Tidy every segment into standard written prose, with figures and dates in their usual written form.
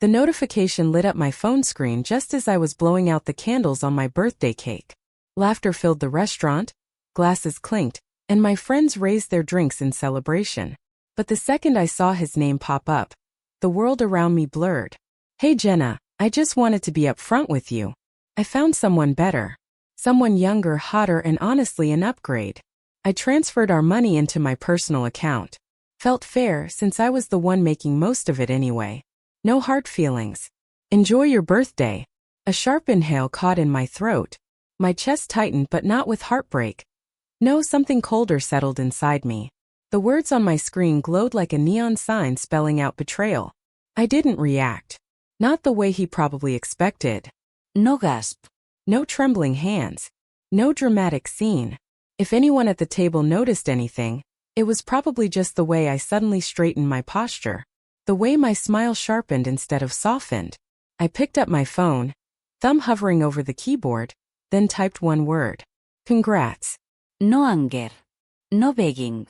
The notification lit up my phone screen just as I was blowing out the candles on my birthday cake. Laughter filled the restaurant, glasses clinked, and my friends raised their drinks in celebration. But the second I saw his name pop up, the world around me blurred. Hey Jenna, I just wanted to be upfront with you. I found someone better. Someone younger, hotter, and honestly an upgrade. I transferred our money into my personal account. Felt fair since I was the one making most of it anyway. No hard feelings. Enjoy your birthday. A sharp inhale caught in my throat. My chest tightened but not with heartbreak. No, something colder settled inside me. The words on my screen glowed like a neon sign spelling out betrayal. I didn't react. Not the way he probably expected. No gasp. No trembling hands. No dramatic scene. If anyone at the table noticed anything, it was probably just the way I suddenly straightened my posture. The way my smile sharpened instead of softened. I picked up my phone, thumb hovering over the keyboard, then typed one word. Congrats. No anger. No begging.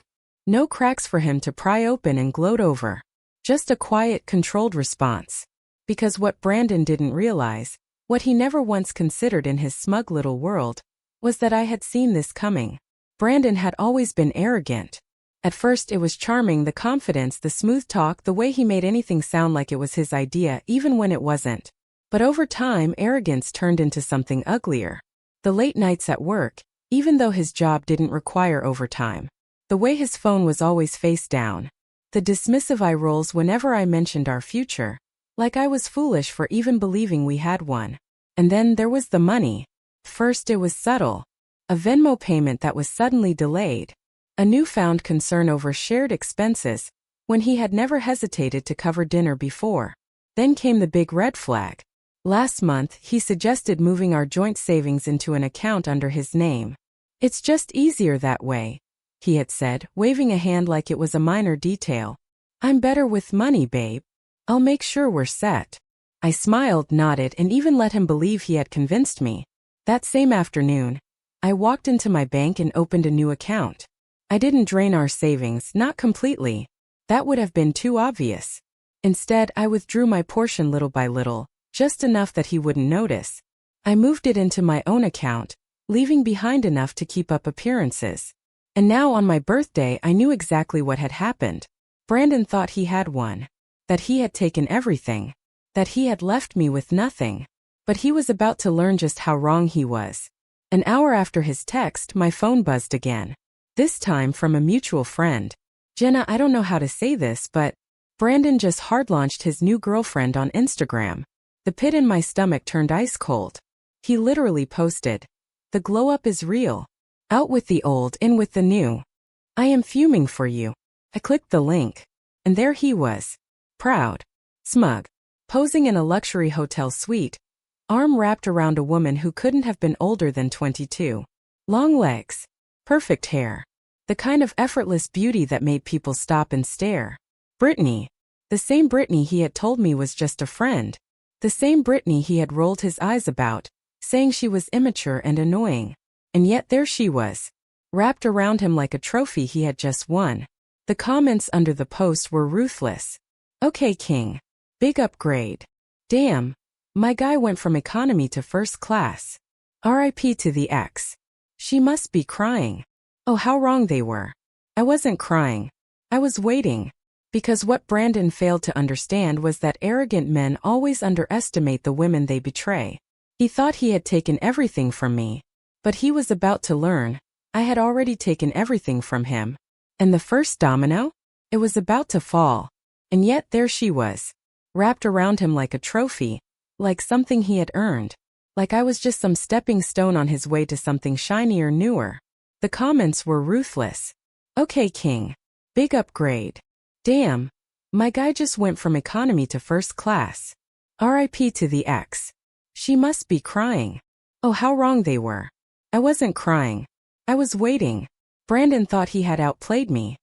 No cracks for him to pry open and gloat over. Just a quiet, controlled response. Because what Brandon didn't realize, what he never once considered in his smug little world, was that I had seen this coming. Brandon had always been arrogant. At first it was charming, the confidence, the smooth talk, the way he made anything sound like it was his idea even when it wasn't. But over time, arrogance turned into something uglier. The late nights at work, even though his job didn't require overtime. The way his phone was always face down. The dismissive eye rolls whenever I mentioned our future, like I was foolish for even believing we had one. And then there was the money. First it was subtle. A Venmo payment that was suddenly delayed. A newfound concern over shared expenses, when he had never hesitated to cover dinner before. Then came the big red flag. Last month, he suggested moving our joint savings into an account under his name. It's just easier that way, he had said, waving a hand like it was a minor detail. I'm better with money, babe. I'll make sure we're set. I smiled, nodded, and even let him believe he had convinced me. That same afternoon, I walked into my bank and opened a new account. I didn't drain our savings, not completely. That would have been too obvious. Instead, I withdrew my portion little by little, just enough that he wouldn't notice. I moved it into my own account, leaving behind enough to keep up appearances. And now on my birthday I knew exactly what had happened. Brandon thought he had won. That he had taken everything. That he had left me with nothing. But he was about to learn just how wrong he was. An hour after his text, my phone buzzed again. This time from a mutual friend. Jenna, I don't know how to say this, but Brandon just hard-launched his new girlfriend on Instagram. The pit in my stomach turned ice cold. He literally posted, "The glow-up is real. Out with the old, in with the new. I am fuming for you." I clicked the link. And there he was. Proud. Smug. Posing in a luxury hotel suite. Arm wrapped around a woman who couldn't have been older than 22. Long legs. Perfect hair. The kind of effortless beauty that made people stop and stare. Brittany. The same Brittany he had told me was just a friend. The same Brittany he had rolled his eyes about, saying she was immature and annoying. And yet there she was, wrapped around him like a trophy he had just won. The comments under the post were ruthless. "Okay, King. Big upgrade. Damn. My guy went from economy to first class. RIP to the ex. She must be crying." Oh, how wrong they were. I wasn't crying. I was waiting. Because what Brandon failed to understand was that arrogant men always underestimate the women they betray. He thought he had taken everything from me. But he was about to learn. I had already taken everything from him. And the first domino? It was about to fall. And yet there she was. Wrapped around him like a trophy. Like something he had earned. Like I was just some stepping stone on his way to something shinier, newer. The comments were ruthless. "Okay, King. Big upgrade. Damn. My guy just went from economy to first class. RIP to the ex. She must be crying." Oh, how wrong they were. I wasn't crying. I was waiting. Brandon thought he had outplayed me.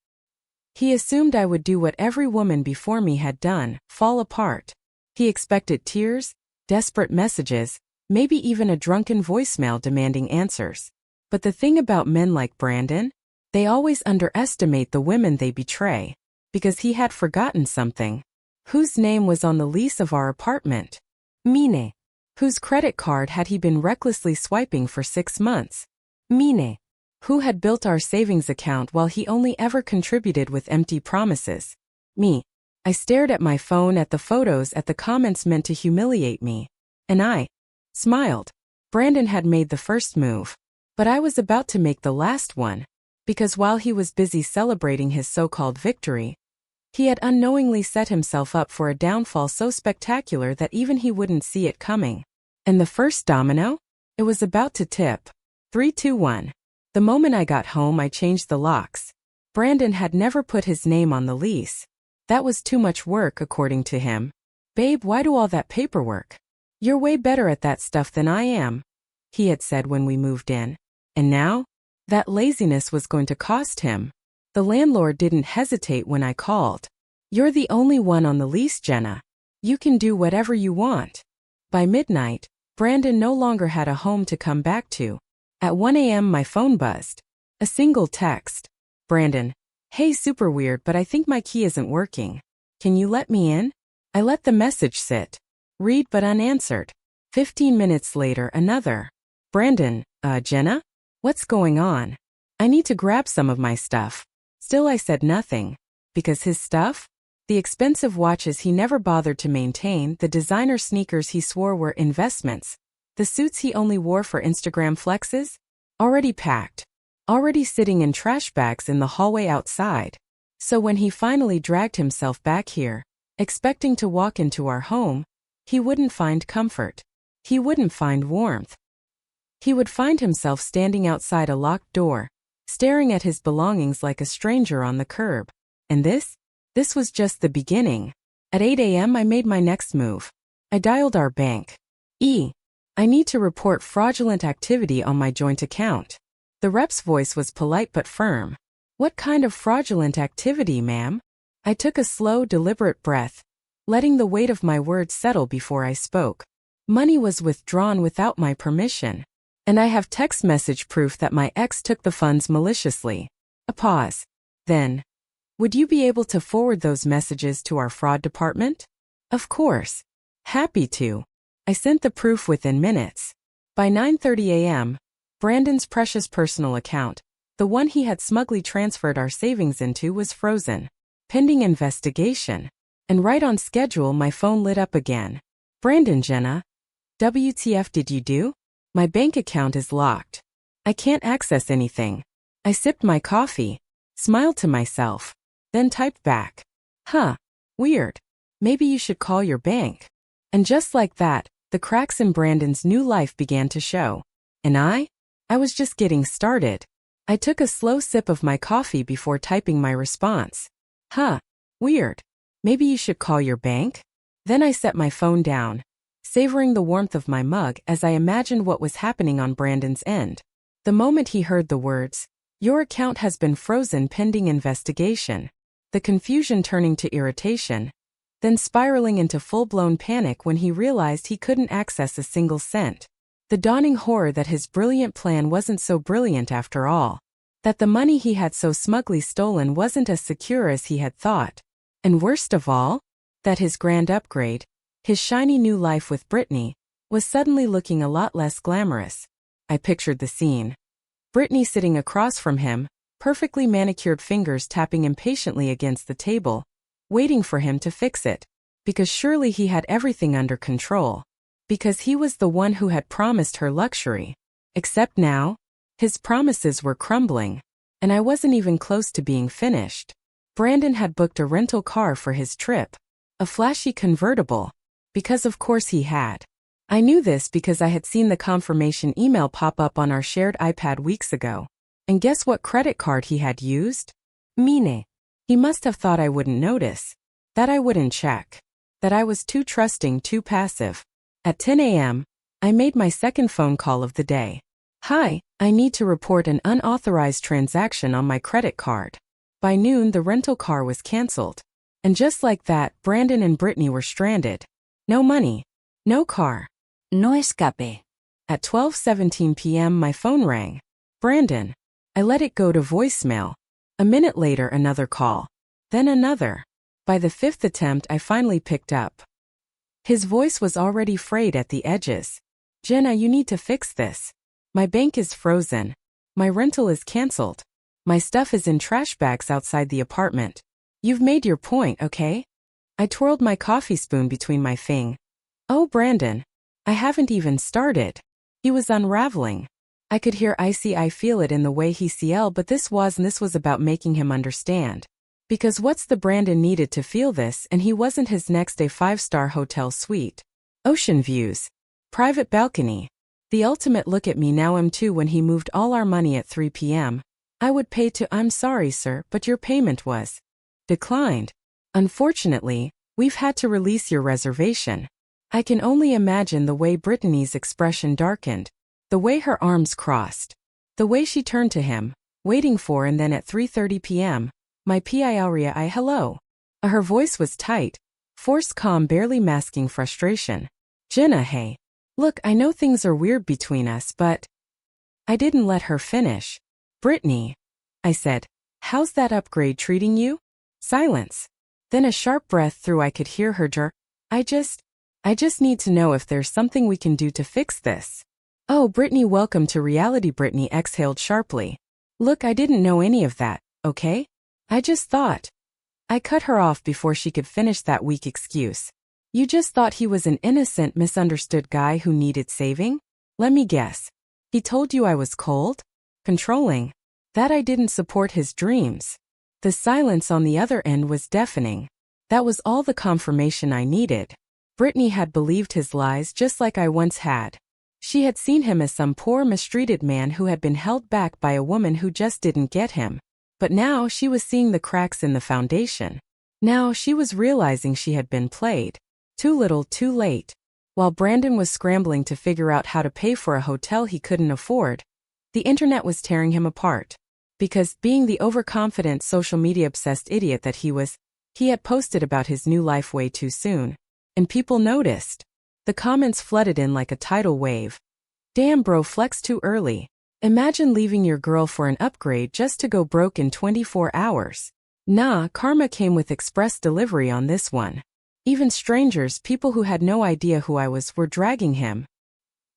He assumed I would do what every woman before me had done, fall apart. He expected tears, desperate messages, maybe even a drunken voicemail demanding answers. But the thing about men like Brandon, they always underestimate the women they betray. Because he had forgotten something. Whose name was on the lease of our apartment? Mine. Whose credit card had he been recklessly swiping for 6 months? Mine. Who had built our savings account while he only ever contributed with empty promises? Me. I stared at my phone, at the photos, at the comments meant to humiliate me. And I smiled. Brandon had made the first move. But I was about to make the last one. Because while he was busy celebrating his so-called victory, he had unknowingly set himself up for a downfall so spectacular that even he wouldn't see it coming. And the first domino? It was about to tip. 3, 2, 1. The moment I got home, I changed the locks. Brandon had never put his name on the lease. That was too much work, according to him. Babe, why do all that paperwork? You're way better at that stuff than I am, he had said when we moved in. And now? That laziness was going to cost him. The landlord didn't hesitate when I called. You're the only one on the lease, Jenna. You can do whatever you want. By midnight, Brandon no longer had a home to come back to. At 1 a.m. my phone buzzed. A single text. Brandon. Hey, super weird, but I think my key isn't working. Can you let me in? I let the message sit. Read but unanswered. 15 minutes later, another. Brandon, Jenna? What's going on? I need to grab some of my stuff. Still I said nothing. Because his stuff? The expensive watches he never bothered to maintain, the designer sneakers he swore were investments, the suits he only wore for Instagram flexes? Already packed. Already sitting in trash bags in the hallway outside. So when he finally dragged himself back here, expecting to walk into our home, he wouldn't find comfort. He wouldn't find warmth. He would find himself standing outside a locked door, staring at his belongings like a stranger on the curb. And this was just the beginning. At 8 a.m. I made my next move. I dialed our bank. I need to report fraudulent activity on my joint account. The rep's voice was polite but firm. What kind of fraudulent activity, ma'am? I took a slow, deliberate breath, letting the weight of my words settle before I spoke. Money was withdrawn without my permission. And I have text message proof that my ex took the funds maliciously. A pause. Then, would you be able to forward those messages to our fraud department? Of course. Happy to. I sent the proof within minutes. By 9:30 a.m., Brandon's precious personal account, the one he had smugly transferred our savings into, was frozen, pending investigation. And right on schedule, my phone lit up again. Brandon, Jenna. WTF did you do? My bank account is locked. I can't access anything. I sipped my coffee, smiled to myself, then typed back. Huh. Weird. Maybe you should call your bank. And just like that, the cracks in Brandon's new life began to show. And I was just getting started. I took a slow sip of my coffee before typing my response. Huh. Weird. Maybe you should call your bank? Then I set my phone down, savoring the warmth of my mug as I imagined what was happening on Brandon's end. The moment he heard the words, "Your account has been frozen pending investigation," the confusion turning to irritation, then spiraling into full-blown panic when he realized he couldn't access a single cent. The dawning horror that his brilliant plan wasn't so brilliant after all. That the money he had so smugly stolen wasn't as secure as he had thought. And worst of all, that his grand upgrade, his shiny new life with Brittany, was suddenly looking a lot less glamorous. I pictured the scene. Brittany sitting across from him, perfectly manicured fingers tapping impatiently against the table, waiting for him to fix it. Because surely he had everything under control. Because he was the one who had promised her luxury. Except now, his promises were crumbling. And I wasn't even close to being finished. Brandon had booked a rental car for his trip. A flashy convertible. Because of course he had. I knew this because I had seen the confirmation email pop up on our shared iPad weeks ago. And guess what credit card he had used? Mine. He must have thought I wouldn't notice. That I wouldn't check. That I was too trusting, too passive. At 10 a.m., I made my second phone call of the day. Hi, I need to report an unauthorized transaction on my credit card. By noon, the rental car was canceled. And just like that, Brandon and Brittany were stranded. No money. No car. No escape. At 12:17 p.m. my phone rang. Brandon. I let it go to voicemail. A minute later, another call. Then another. By the fifth attempt, I finally picked up. His voice was already frayed at the edges. Jenna, you need to fix this. My bank is frozen. My rental is cancelled. My stuff is in trash bags outside the apartment. You've made your point, okay? I twirled my coffee spoon between my fingers. Oh, Brandon. I haven't even started. He was unraveling. I could hear I feel it in the way he yelled, but this was about making him understand. Because what's the Brandon needed to feel this, and he wasn't his next day 5-star hotel suite. Ocean views. Private balcony. The ultimate look at me now. M2 when he moved all our money at 3 p.m. I would pay to. I'm sorry, sir, but your payment was declined. Unfortunately, we've had to release your reservation. I can only imagine the way Brittany's expression darkened, the way her arms crossed, the way she turned to him, waiting for, and then at 3:30 p.m., my Piauria hello. Her voice was tight, forced calm, barely masking frustration. Jenna, hey. Look, I know things are weird between us, but... I didn't let her finish. Brittany, I said, how's that upgrade treating you? Silence. Then a sharp breath through. I could hear her jerk. I just need to know if there's something we can do to fix this. Oh, Brittany, welcome to reality. Brittany exhaled sharply. Look, I didn't know any of that, okay? I just thought. I cut her off before she could finish that weak excuse. You just thought he was an innocent, misunderstood guy who needed saving? Let me guess. He told you I was cold? Controlling? That I didn't support his dreams? The silence on the other end was deafening. That was all the confirmation I needed. Brittany had believed his lies just like I once had. She had seen him as some poor, mistreated man who had been held back by a woman who just didn't get him. But now she was seeing the cracks in the foundation. Now she was realizing she had been played. Too little, too late. While Brandon was scrambling to figure out how to pay for a hotel he couldn't afford, the internet was tearing him apart. Because, being the overconfident, social media-obsessed idiot that he was, he had posted about his new life way too soon. And people noticed. The comments flooded in like a tidal wave. Damn bro, flex too early. Imagine leaving your girl for an upgrade just to go broke in 24 hours. Nah, karma came with express delivery on this one. Even strangers, people who had no idea who I was, were dragging him.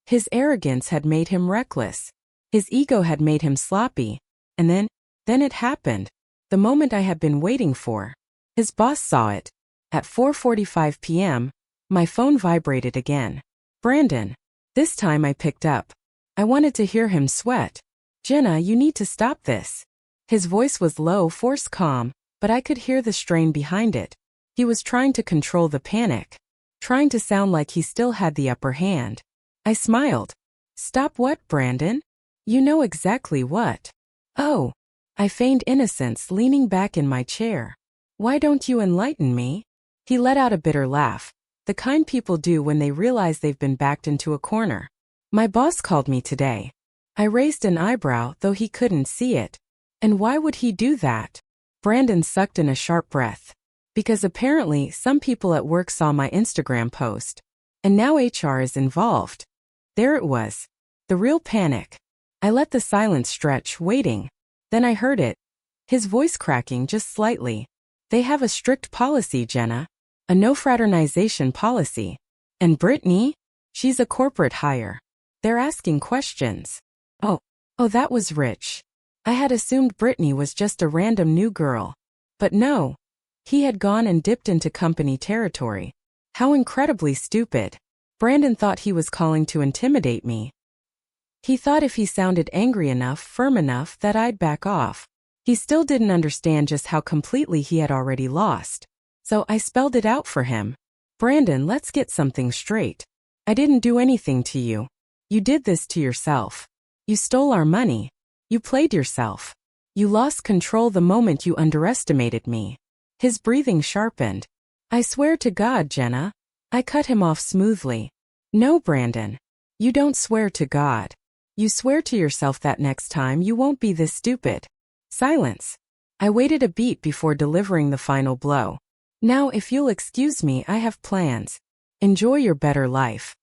His arrogance had made him reckless. His ego had made him sloppy. And then it happened. The moment I had been waiting for. His boss saw it. At 4:45 p.m., my phone vibrated again. Brandon. This time I picked up. I wanted to hear him sweat. Jenna, you need to stop this. His voice was low, forced calm, but I could hear the strain behind it. He was trying to control the panic. Trying to sound like he still had the upper hand. I smiled. Stop what, Brandon? You know exactly what. Oh. I feigned innocence, leaning back in my chair. Why don't you enlighten me? He let out a bitter laugh. The kind people do when they realize they've been backed into a corner. My boss called me today. I raised an eyebrow, though he couldn't see it. And why would he do that? Brandon sucked in a sharp breath. Because apparently some people at work saw my Instagram post. And now HR is involved. There it was. The real panic. I let the silence stretch, waiting. Then I heard it. His voice cracking just slightly. They have a strict policy, Jenna. A no fraternization policy. And Brittany? She's a corporate hire. They're asking questions. Oh, that was rich. I had assumed Brittany was just a random new girl. But no. He had gone and dipped into company territory. How incredibly stupid. Brandon thought he was calling to intimidate me. He thought if he sounded angry enough, firm enough, that I'd back off. He still didn't understand just how completely he had already lost. So I spelled it out for him. Brandon, let's get something straight. I didn't do anything to you. You did this to yourself. You stole our money. You played yourself. You lost control the moment you underestimated me. His breathing sharpened. I swear to God, Jenna. I cut him off smoothly. No, Brandon. You don't swear to God. You swear to yourself that next time you won't be this stupid. Silence. I waited a beat before delivering the final blow. Now, if you'll excuse me, I have plans. Enjoy your better life.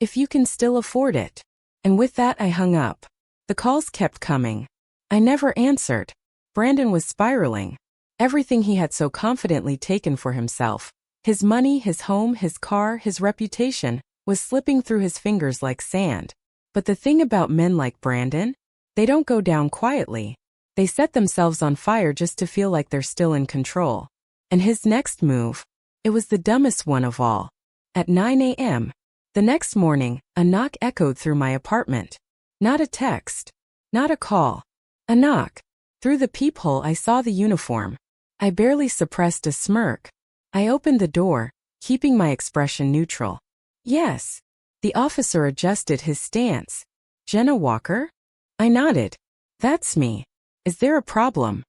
If you can still afford it. And with that, I hung up. The calls kept coming. I never answered. Brandon was spiraling. Everything he had so confidently taken for himself, his money, his home, his car, his reputation, was slipping through his fingers like sand. But the thing about men like Brandon, they don't go down quietly. They set themselves on fire just to feel like they're still in control. And his next move, it was the dumbest one of all. At 9 a.m. the next morning, a knock echoed through my apartment. Not a text. Not a call. A knock. Through the peephole I saw the uniform. I barely suppressed a smirk. I opened the door, keeping my expression neutral. Yes. The officer adjusted his stance. Jenna Walker? I nodded. That's me. Is there a problem?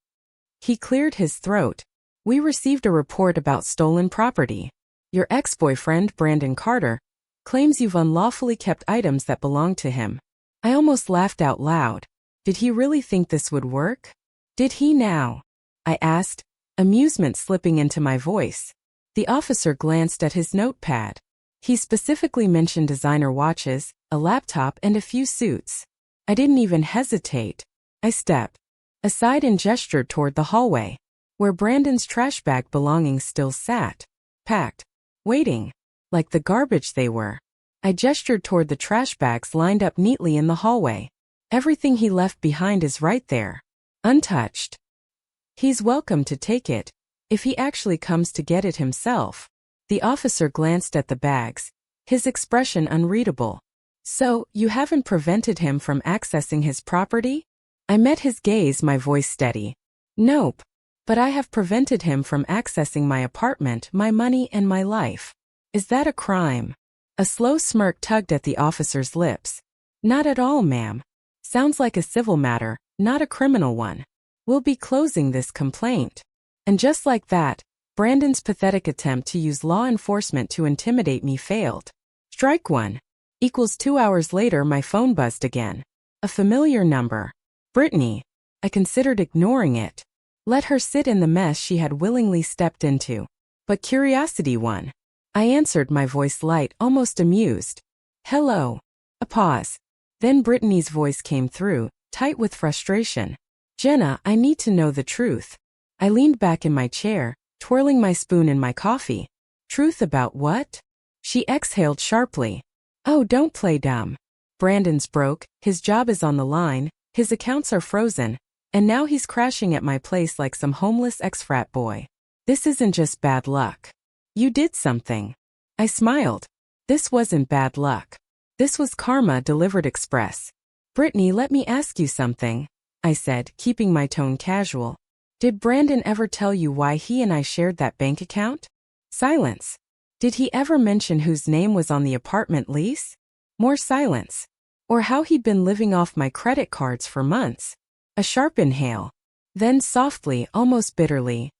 He cleared his throat. We received a report about stolen property. Your ex-boyfriend, Brandon Carter, claims you've unlawfully kept items that belonged to him. I almost laughed out loud. Did he really think this would work? Did he now? I asked, amusement slipping into my voice. The officer glanced at his notepad. He specifically mentioned designer watches, a laptop, and a few suits. I didn't even hesitate. I stepped aside and gestured toward the hallway, where Brandon's trash bag belongings still sat, packed, waiting, like the garbage they were. I gestured toward the trash bags lined up neatly in the hallway. Everything he left behind is right there, untouched. He's welcome to take it, if he actually comes to get it himself. The officer glanced at the bags, his expression unreadable. So, you haven't prevented him from accessing his property? I met his gaze, my voice steady. Nope. But I have prevented him from accessing my apartment, my money, and my life. Is that a crime? A slow smirk tugged at the officer's lips. Not at all, ma'am. Sounds like a civil matter, not a criminal one. We'll be closing this complaint. And just like that, Brandon's pathetic attempt to use law enforcement to intimidate me failed. Strike one. Equals 2 hours later, my phone buzzed again. A familiar number. Brittany. I considered ignoring it. Let her sit in the mess she had willingly stepped into. But curiosity won. I answered, my voice light, almost amused. Hello. A pause. Then Brittany's voice came through, tight with frustration. Jenna, I need to know the truth. I leaned back in my chair, twirling my spoon in my coffee. Truth about what? She exhaled sharply. Oh, don't play dumb. Brandon's broke, his job is on the line, his accounts are frozen, and now he's crashing at my place like some homeless ex-frat boy. This isn't just bad luck. You did something. I smiled. This wasn't bad luck. This was karma delivered express. Brittany, let me ask you something, I said, keeping my tone casual. Did Brandon ever tell you why he and I shared that bank account? Silence. Did he ever mention whose name was on the apartment lease? More silence. Or how he'd been living off my credit cards for months? A sharp inhale. Then softly, almost bitterly.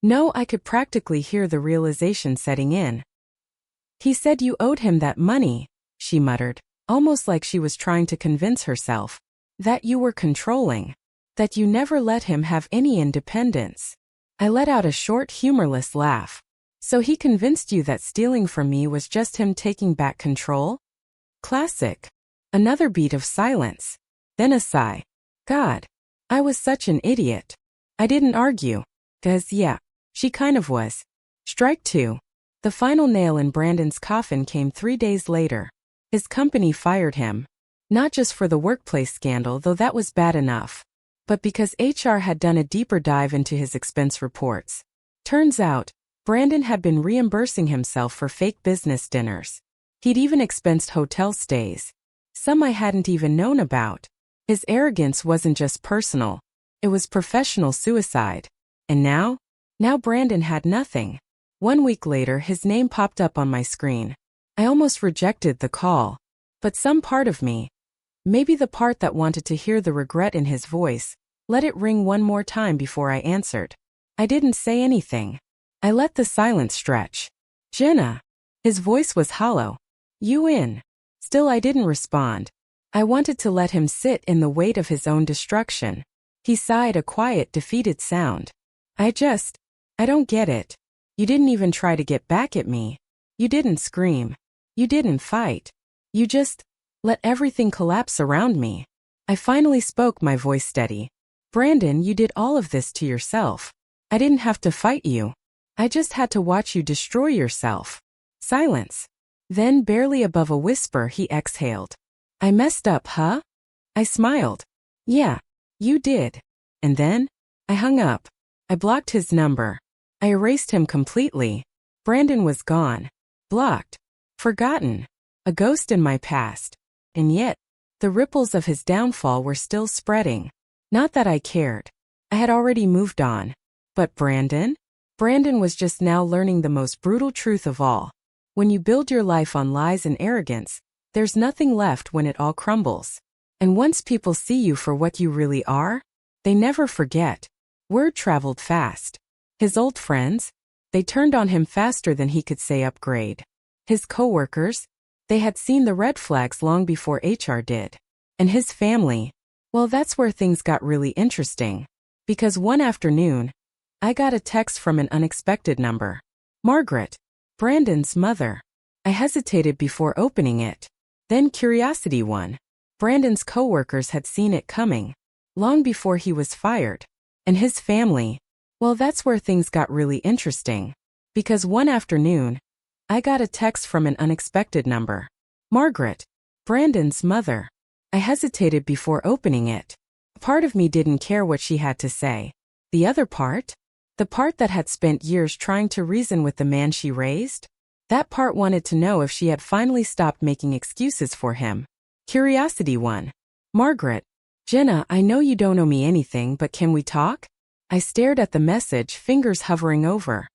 No, I could practically hear the realization setting in. He said you owed him that money, she muttered, almost like she was trying to convince herself. That you were controlling. That you never let him have any independence. I let out a short, humorless laugh. So he convinced you that stealing from me was just him taking back control? Classic. Another beat of silence. Then a sigh. God. I was such an idiot. I didn't argue. 'Cause yeah, she kind of was. Strike two. The final nail in Brandon's coffin came 3 days later. His company fired him. Not just for the workplace scandal, though that was bad enough, but because HR had done a deeper dive into his expense reports. Turns out, Brandon had been reimbursing himself for fake business dinners. He'd even expensed hotel stays. Some I hadn't even known about. His arrogance wasn't just personal. It was professional suicide. And now Brandon had nothing. 1 week later, his name popped up on my screen. I almost rejected the call. But some part of me, maybe the part that wanted to hear the regret in his voice, let it ring one more time before I answered. I didn't say anything. I let the silence stretch. Jenna. His voice was hollow. You in? Still I didn't respond. I wanted to let him sit in the weight of his own destruction. He sighed, a quiet, defeated sound. I don't get it. You didn't even try to get back at me. You didn't scream. You didn't fight. You just let everything collapse around me. I finally spoke, my voice steady. Brandon, you did all of this to yourself. I didn't have to fight you. I just had to watch you destroy yourself. Silence. Then, barely above a whisper, he exhaled. I messed up, huh? I smiled. Yeah, you did. And then? I hung up. I blocked his number. I erased him completely. Brandon was gone. Blocked. Forgotten. A ghost in my past. And yet, the ripples of his downfall were still spreading. Not that I cared. I had already moved on. But Brandon? Brandon was just now learning the most brutal truth of all. When you build your life on lies and arrogance, there's nothing left when it all crumbles. And once people see you for what you really are, they never forget. Word traveled fast. His old friends, they turned on him faster than he could say upgrade. His coworkers, they had seen the red flags long before HR did. And his family, well, that's where things got really interesting. Because one afternoon, I got a text from an unexpected number. Margaret, Brandon's mother. I hesitated before opening it. Then curiosity won. Brandon's coworkers had seen it coming, long before he was fired. And his family, well, that's where things got really interesting. Because one afternoon, I got a text from an unexpected number. Margaret, Brandon's mother. I hesitated before opening it. A part of me didn't care what she had to say. The other part? The part that had spent years trying to reason with the man she raised? That part wanted to know if she had finally stopped making excuses for him. Curiosity won. Margaret, Jenna, I know you don't owe me anything, but can we talk? I stared at the message, fingers hovering over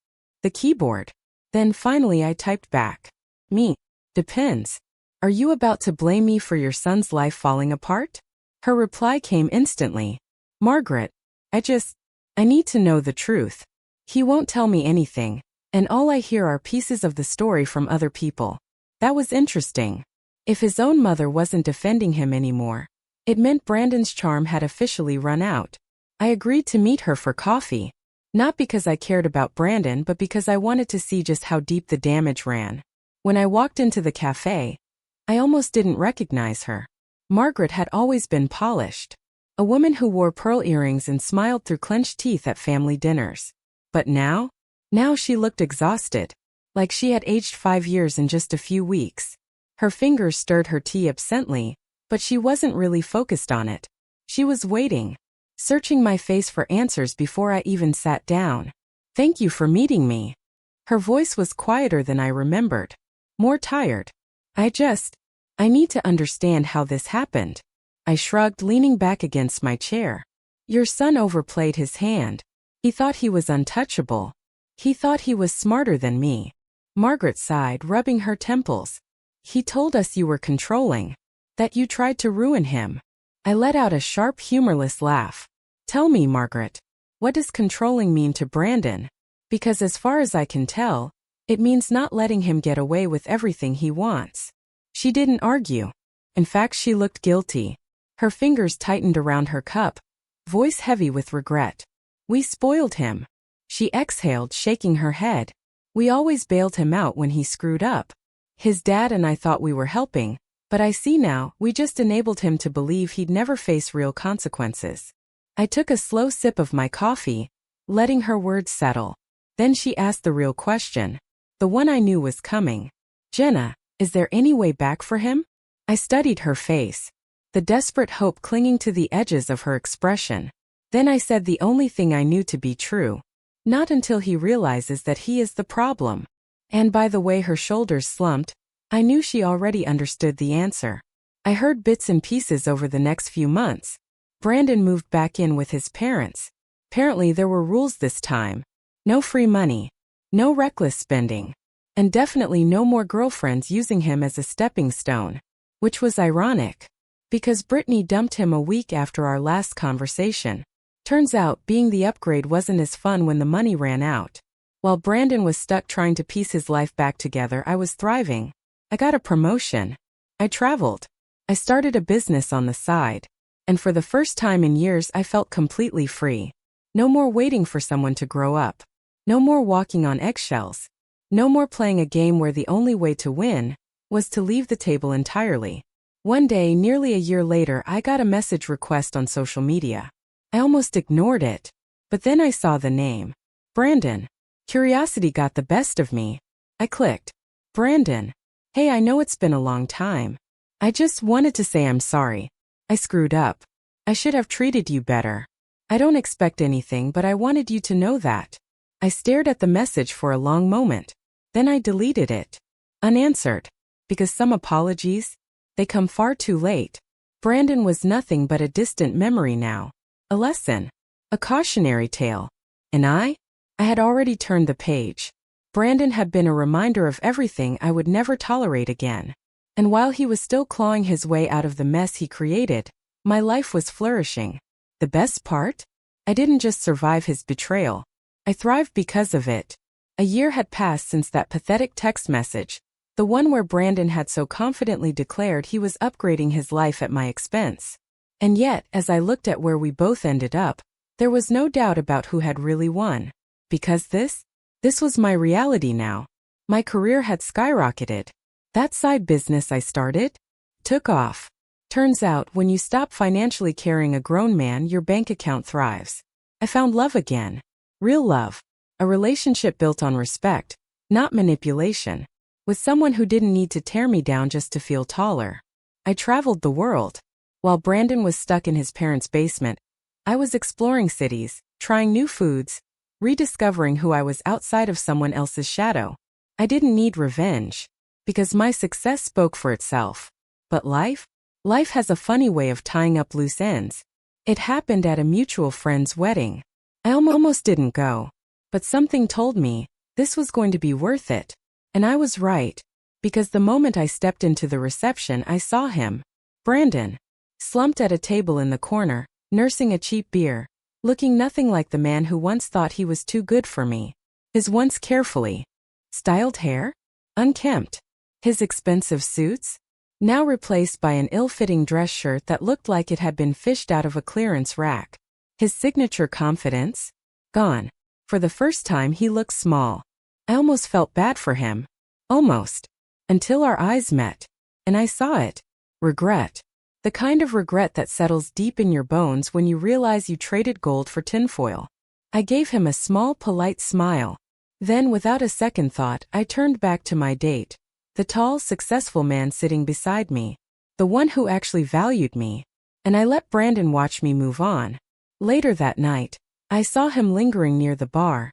the keyboard. Then finally I typed back. Me. Depends. Are you about to blame me for your son's life falling apart? Her reply came instantly. Margaret, I need to know the truth. He won't tell me anything, and all I hear are pieces of the story from other people. That was interesting. If his own mother wasn't defending him anymore, it meant Brandon's charm had officially run out. I agreed to meet her for coffee. Not because I cared about Brandon, but because I wanted to see just how deep the damage ran. When I walked into the cafe, I almost didn't recognize her. Margaret had always been polished. A woman who wore pearl earrings and smiled through clenched teeth at family dinners. But now she looked exhausted. Like she had aged 5 years in just a few weeks. Her fingers stirred her tea absently, but she wasn't really focused on it. She was waiting, searching my face for answers before I even sat down. Thank you for meeting me. Her voice was quieter than I remembered. More tired. I need to understand how this happened. I shrugged, leaning back against my chair. Your son overplayed his hand. He thought he was untouchable. He thought he was smarter than me. Margaret sighed, rubbing her temples. He told us you were controlling. That you tried to ruin him. I let out a sharp, humorless laugh. Tell me, Margaret, what does controlling mean to Brandon? Because as far as I can tell, it means not letting him get away with everything he wants. She didn't argue. In fact, she looked guilty. Her fingers tightened around her cup, voice heavy with regret. We spoiled him. She exhaled, shaking her head. We always bailed him out when he screwed up. His dad and I thought we were helping, but I see now, we just enabled him to believe he'd never face real consequences. I took a slow sip of my coffee, letting her words settle. Then she asked the real question. The one I knew was coming. Jenna, is there any way back for him? I studied her face, the desperate hope clinging to the edges of her expression. Then I said the only thing I knew to be true. Not until he realizes that he is the problem. And by the way her shoulders slumped, I knew she already understood the answer. I heard bits and pieces over the next few months. Brandon moved back in with his parents. Apparently there were rules this time. No free money. No reckless spending. And definitely no more girlfriends using him as a stepping stone. Which was ironic. Because Brittany dumped him a week after our last conversation. Turns out, being the upgrade wasn't as fun when the money ran out. While Brandon was stuck trying to piece his life back together, I was thriving. I got a promotion. I traveled. I started a business on the side. And for the first time in years, I felt completely free. No more waiting for someone to grow up. No more walking on eggshells. No more playing a game where the only way to win was to leave the table entirely. One day, nearly a year later, I got a message request on social media. I almost ignored it. But then I saw the name. Brandon. Curiosity got the best of me. I clicked. Brandon. Hey, I know it's been a long time. I just wanted to say I'm sorry. I screwed up. I should have treated you better. I don't expect anything, but I wanted you to know that. I stared at the message for a long moment. Then I deleted it. Unanswered. Because some apologies, they come far too late. Brandon was nothing but a distant memory now. A lesson. A cautionary tale. And I had already turned the page. Brandon had been a reminder of everything I would never tolerate again. And while he was still clawing his way out of the mess he created, my life was flourishing. The best part? I didn't just survive his betrayal. I thrived because of it. A year had passed since that pathetic text message, the one where Brandon had so confidently declared he was upgrading his life at my expense. And yet, as I looked at where we both ended up, there was no doubt about who had really won. Because this was my reality now. My career had skyrocketed. That side business I started took off. Turns out, when you stop financially carrying a grown man, your bank account thrives. I found love again. Real love. A relationship built on respect, not manipulation. With someone who didn't need to tear me down just to feel taller. I traveled the world. While Brandon was stuck in his parents' basement, I was exploring cities, trying new foods, rediscovering who I was outside of someone else's shadow. I didn't need revenge, because my success spoke for itself. But life has a funny way of tying up loose ends. It happened at a mutual friend's wedding. I almost didn't go, but something told me this was going to be worth it. And I was right, because the moment I stepped into the reception, I saw him, Brandon, slumped at a table in the corner, nursing a cheap beer, looking nothing like the man who once thought he was too good for me. His once carefully styled hair, unkempt. His expensive suits, now replaced by an ill-fitting dress shirt that looked like it had been fished out of a clearance rack. His signature confidence, gone. For the first time he looked small. I almost felt bad for him. Almost. Until our eyes met. And I saw it. Regret. The kind of regret that settles deep in your bones when you realize you traded gold for tinfoil. I gave him a small, polite smile. Then, without a second thought, I turned back to my date. The tall, successful man sitting beside me. The one who actually valued me. And I let Brandon watch me move on. Later that night, I saw him lingering near the bar.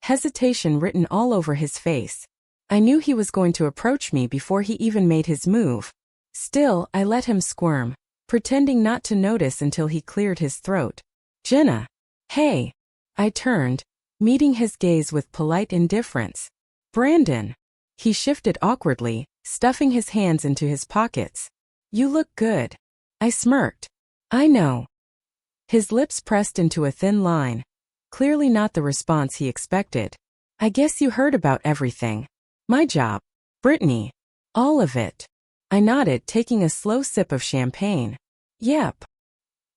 Hesitation written all over his face. I knew he was going to approach me before he even made his move. Still, I let him squirm, pretending not to notice until he cleared his throat. Jenna. Hey. I turned, meeting his gaze with polite indifference. Brandon. He shifted awkwardly, stuffing his hands into his pockets. You look good. I smirked. I know. His lips pressed into a thin line. Clearly not the response he expected. I guess you heard about everything. My job. Brittany. All of it. I nodded, taking a slow sip of champagne. Yep.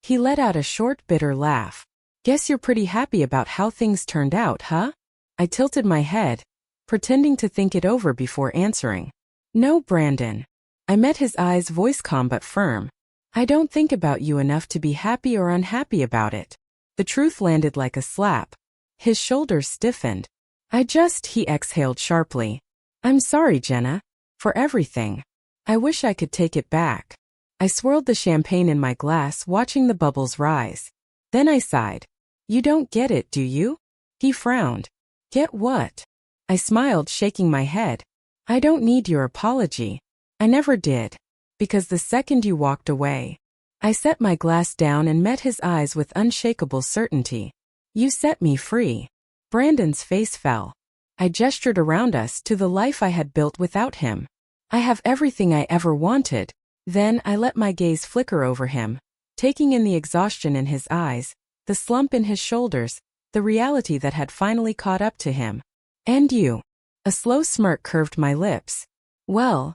He let out a short, bitter laugh. Guess you're pretty happy about how things turned out, huh? I tilted my head, pretending to think it over before answering. No, Brandon. I met his eyes, voice calm but firm. I don't think about you enough to be happy or unhappy about it. The truth landed like a slap. His shoulders stiffened. He exhaled sharply. I'm sorry, Jenna. For everything. I wish I could take it back. I swirled the champagne in my glass, watching the bubbles rise. Then I sighed. You don't get it, do you? He frowned. Get what? I smiled, shaking my head. I don't need your apology. I never did. Because the second you walked away, I set my glass down and met his eyes with unshakable certainty. You set me free. Brandon's face fell. I gestured around us to the life I had built without him. I have everything I ever wanted. Then I let my gaze flicker over him, taking in the exhaustion in his eyes, the slump in his shoulders, the reality that had finally caught up to him. And you. A slow smirk curved my lips. Well,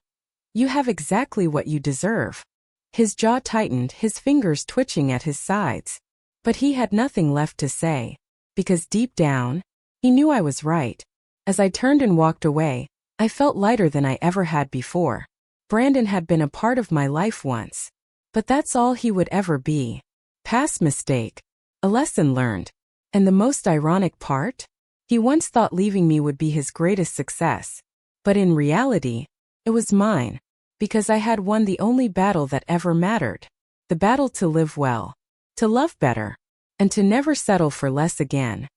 you have exactly what you deserve. His jaw tightened, his fingers twitching at his sides. But he had nothing left to say. Because deep down, he knew I was right. As I turned and walked away, I felt lighter than I ever had before. Brandon had been a part of my life once. But that's all he would ever be. Past mistake. A lesson learned. And the most ironic part? He once thought leaving me would be his greatest success. But in reality, it was mine, because I had won the only battle that ever mattered. The battle to live well, to love better, and to never settle for less again.